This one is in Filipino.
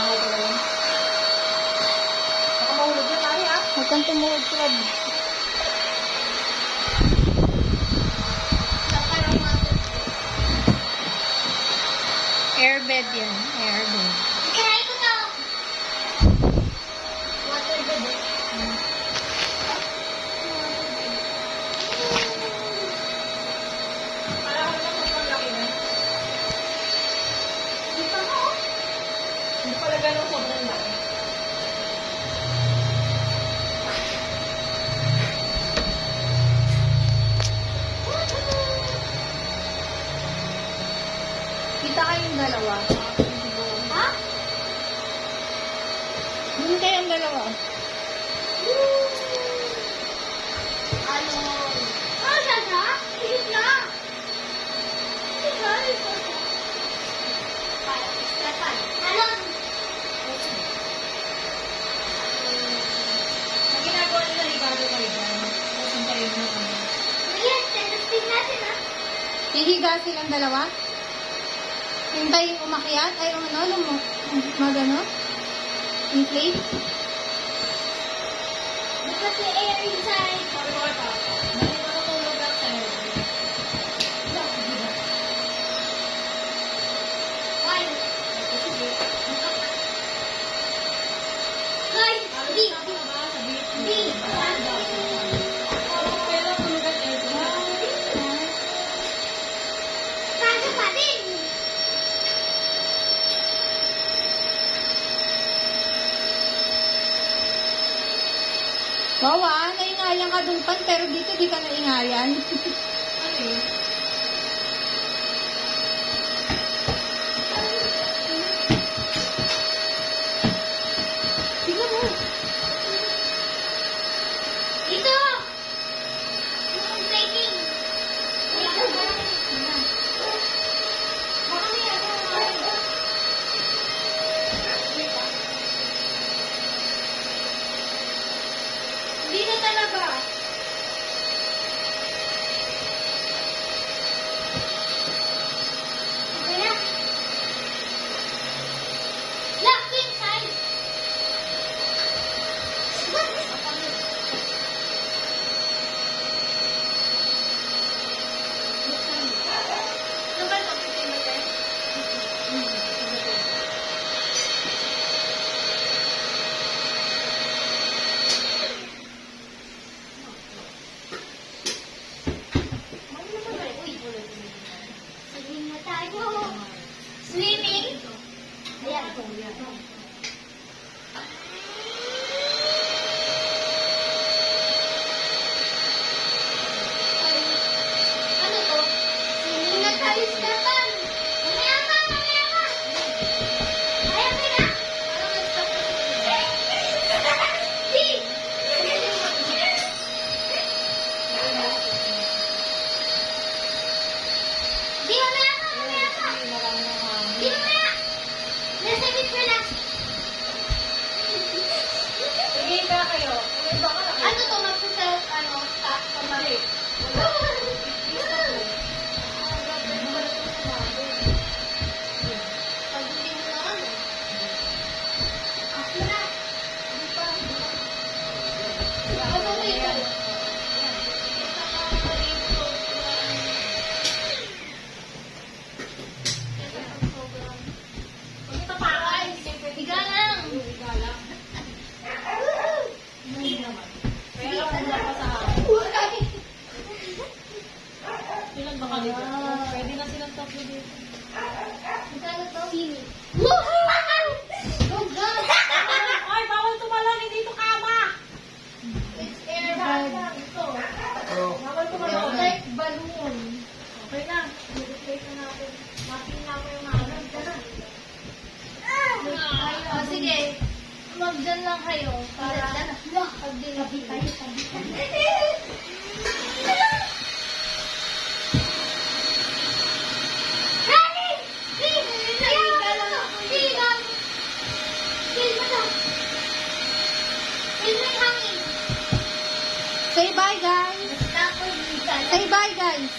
Mabaho ko lang. Baka mahulog yan, Mari, ha? Huwag kang tumuhod, Crab. Airbed yan. Airbed. Kaya ko to. Water bed. Para ko naman sobrang laki na. Di pa mo. Hindi pala ganun sobrang laki. Kita kayong dalawa. Ha? Hindi kayong dalawa. Ano? Oh, Sasa? Ilit na. Ilit na. Stefan. Ano? Ang ginagawa nila Ricardo kayo dyan. Tapos hintayin mo kami. Yes, testing natin ha. Hihiga silang dalawa? Hintayin umakyat? Ay, ano? Magano? Inflate? Because the air inside. Sabi ko kay Papa, dahil matutulog lang sa'yo. Why? Sige. Guys, Sabi di. ko sa mga sa beach. Di. Pero tulugan aircon. Paano pa din? Wawa, naingayan ka dun pan, pero dito di ka naingayan. Ano yun? Tignan mo. Dito! Yung baking. Baka may ano. Hindi na talaga. Okay na. Lock inside. Ano ba ito? Swimming na tayo. Swimming? Ayan. Ano to? Swimming na tayo, Stefan. Mamaya ka, mamaya ka. Kaya mo na? Parang nag-stop na Di! Di, mamaya ka, mamaya ka. Di, mamaya. Nasa picture na. Sige ka kayo. Ulit ba ka? Ano to? Magsaself, stop, pabalik. Pag hindi mo na ano. Ako na. Hindi pa. Ako na ito. Ito pa ay. Higa lang. Hindi naman. Kaya lang mula pa sa akin. Ilan ba kami dyan? Pwede na silang tatlo dito. Magkano to? Sini. Oh, God. Ay, bawal tumalon. Hindi ito kama. It's air bag. Ito. Bawal It's tumalon. like balloon. Okay na. I-replace na natin. Mating na ko yung mga Oh, sige. Mag-dyan lang kayo. Para pag dinabi tayo, tabi tayo. Rally! Please! Kaya ka lang. Hindi ka. Kill mo to. Kill mo yung hangin. Say bye, guys. Tapos, Say bye, guys.